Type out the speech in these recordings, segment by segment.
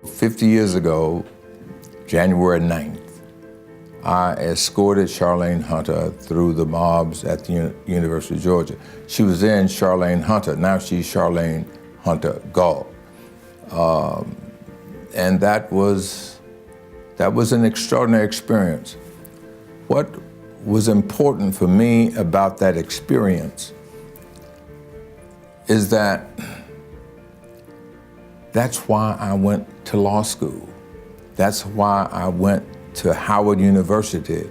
50 years ago, January 9th, I escorted Charlene Hunter through the mobs at the University of Georgia. She was then Charlene Hunter, now she's Charlene Hunter Gall. And that was an extraordinary experience. What was important for me about that experience is that that's why I went to law school. That's why I went to Howard University,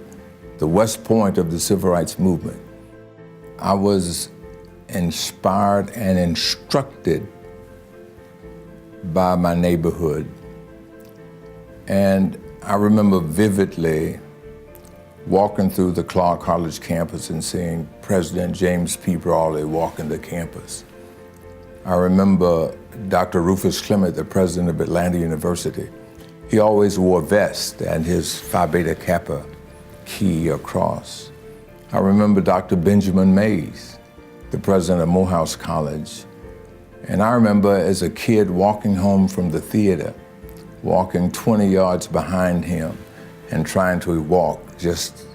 the West Point of the civil rights movement. I was inspired and instructed by my neighborhood. And I remember vividly walking through the Clark College campus and seeing President James P. Brawley walking the campus. I remember Dr. Rufus Clement, the president of Atlanta University. He always wore a vest and his Phi Beta Kappa key or cross. I remember Dr. Benjamin Mays, the president of Morehouse College. And I remember as a kid walking home from the theater, walking 20 yards behind him and trying to walk just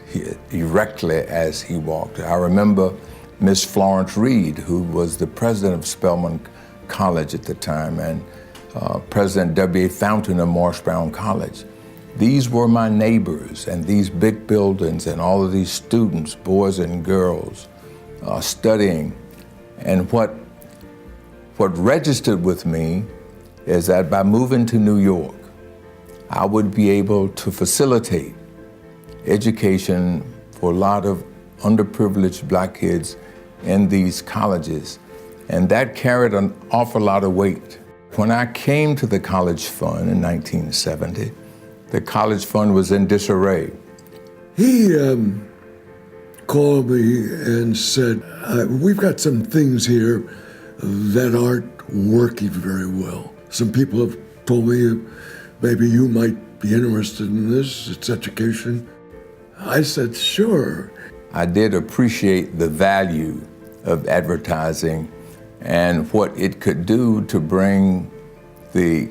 erectly as he walked. I remember Miss Florence Reed, who was the president of Spelman College at the time, and President W.A. Fountain of Morris Brown College. These were my neighbors, and these big buildings and all of these students, boys and girls, studying. And what registered with me is that by moving to New York, I would be able to facilitate education for a lot of underprivileged black kids in these colleges. And that carried an awful lot of weight. When I came to the College Fund in 1970, the College Fund was in disarray. He called me and said, we've got some things here that aren't working very well. Some people have told me maybe you might be interested in this, it's education. I said, sure. I did appreciate the value of advertising and what it could do to bring the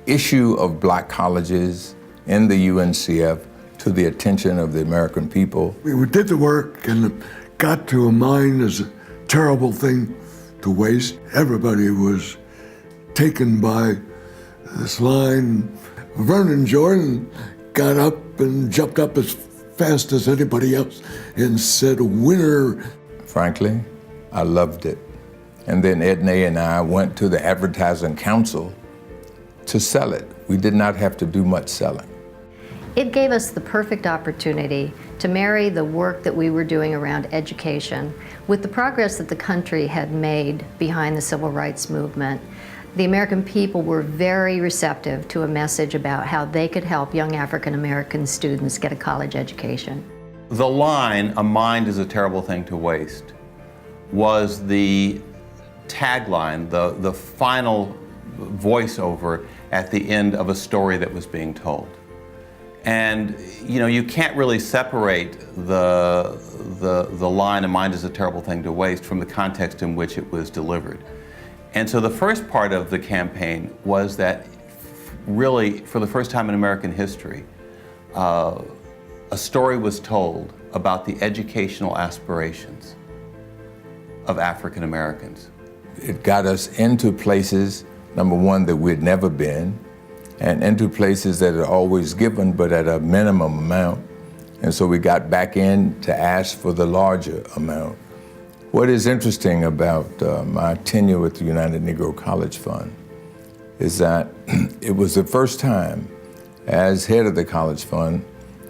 issue of black colleges in the UNCF to the attention of the American people. We did the work and got to a mind as a terrible thing to waste. Everybody was taken by this line. Vernon Jordan got up and jumped up as fast as anybody else and said, winner. Frankly, I loved it. And then Edna and I went to the Advertising Council to sell it. We did not have to do much selling. It gave us the perfect opportunity to marry the work that we were doing around education with the progress that the country had made behind the civil rights movement. The American people were very receptive to a message about how they could help young African American students get a college education. The line, "A mind is a terrible thing to waste," was the tagline, the final voiceover at the end of a story that was being told. And you can't really separate the line, "A mind is a terrible thing to waste," from the context in which it was delivered. And so the first part of the campaign was that really, for the first time in American history, a story was told about the educational aspirations of African Americans. It got us into places, number one, that we'd never been, and into places that are always given, but at a minimum amount. And so we got back in to ask for the larger amount. What is interesting about my tenure with the United Negro College Fund is that it was the first time as head of the College Fund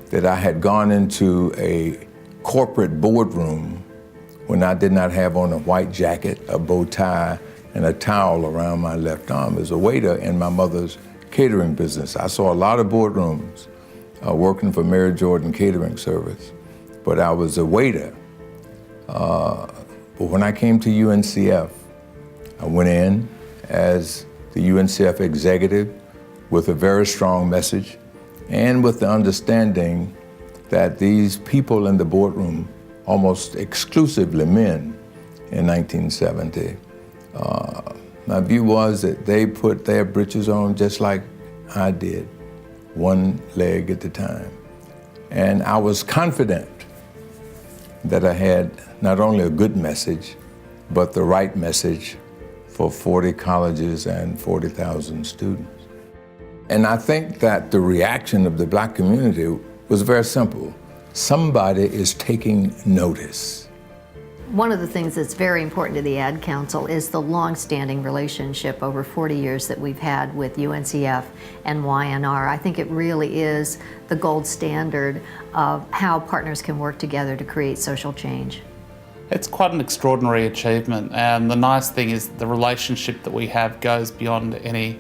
that I had gone into a corporate boardroom when I did not have on a white jacket, a bow tie, and a towel around my left arm. As a waiter in my mother's catering business, I saw a lot of boardrooms working for Mary Jordan Catering Service, but I was a waiter. But when I came to UNCF, I went in as the UNCF executive with a very strong message and with the understanding that these people in the boardroom, almost exclusively men in 1970, my view was that they put their britches on just like I did, one leg at a time. And I was confident that I had not only a good message, but the right message for 40 colleges and 40,000 students. And I think that the reaction of the Black community was very simple. Somebody is taking notice. One of the things that's very important to the Ad Council is the long-standing relationship over 40 years that we've had with UNCF and YNR. I think it really is the gold standard of how partners can work together to create social change. It's quite an extraordinary achievement, and the nice thing is the relationship that we have goes beyond any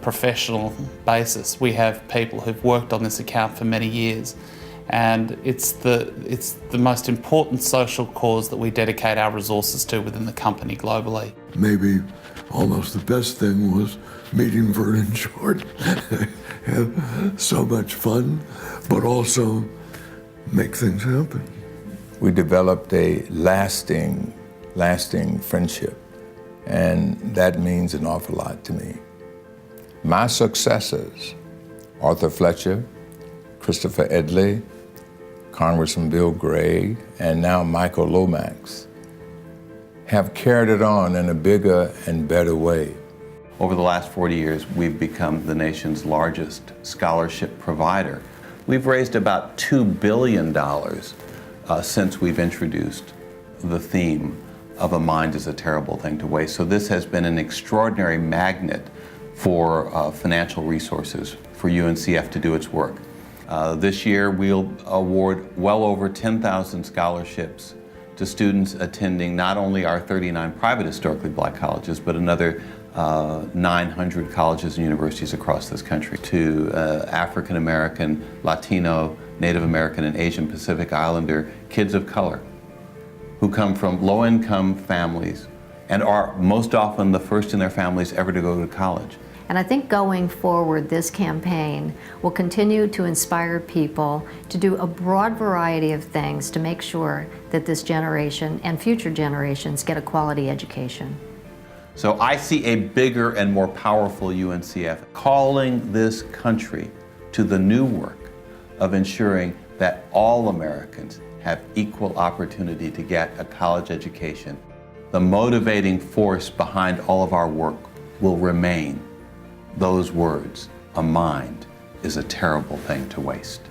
professional basis. We have people who've worked on this account for many years, and it's the most important social cause that we dedicate our resources to within the company globally. Maybe almost the best thing was meeting Vernon Short. Have so much fun, but also make things happen. We developed a lasting friendship, and that means an awful lot to me. My successors, Arthur Fletcher, Christopher Edley, Congressman Bill Gray, and now Michael Lomax, have carried it on in a bigger and better way. Over the last 40 years, we've become the nation's largest scholarship provider. We've raised about $2 billion since we've introduced the theme of a mind is a terrible thing to waste. So this has been an extraordinary magnet for financial resources for UNCF to do its work. This year, we'll award well over 10,000 scholarships to students attending not only our 39 private historically Black colleges, but another 900 colleges and universities across this country, to African American, Latino, Native American, and Asian Pacific Islander kids of color who come from low-income families and are most often the first in their families ever to go to college. And I think going forward, this campaign will continue to inspire people to do a broad variety of things to make sure that this generation and future generations get a quality education. So I see a bigger and more powerful UNCF calling this country to the new work of ensuring that all Americans have equal opportunity to get a college education. The motivating force behind all of our work will remain those words: a mind is a terrible thing to waste.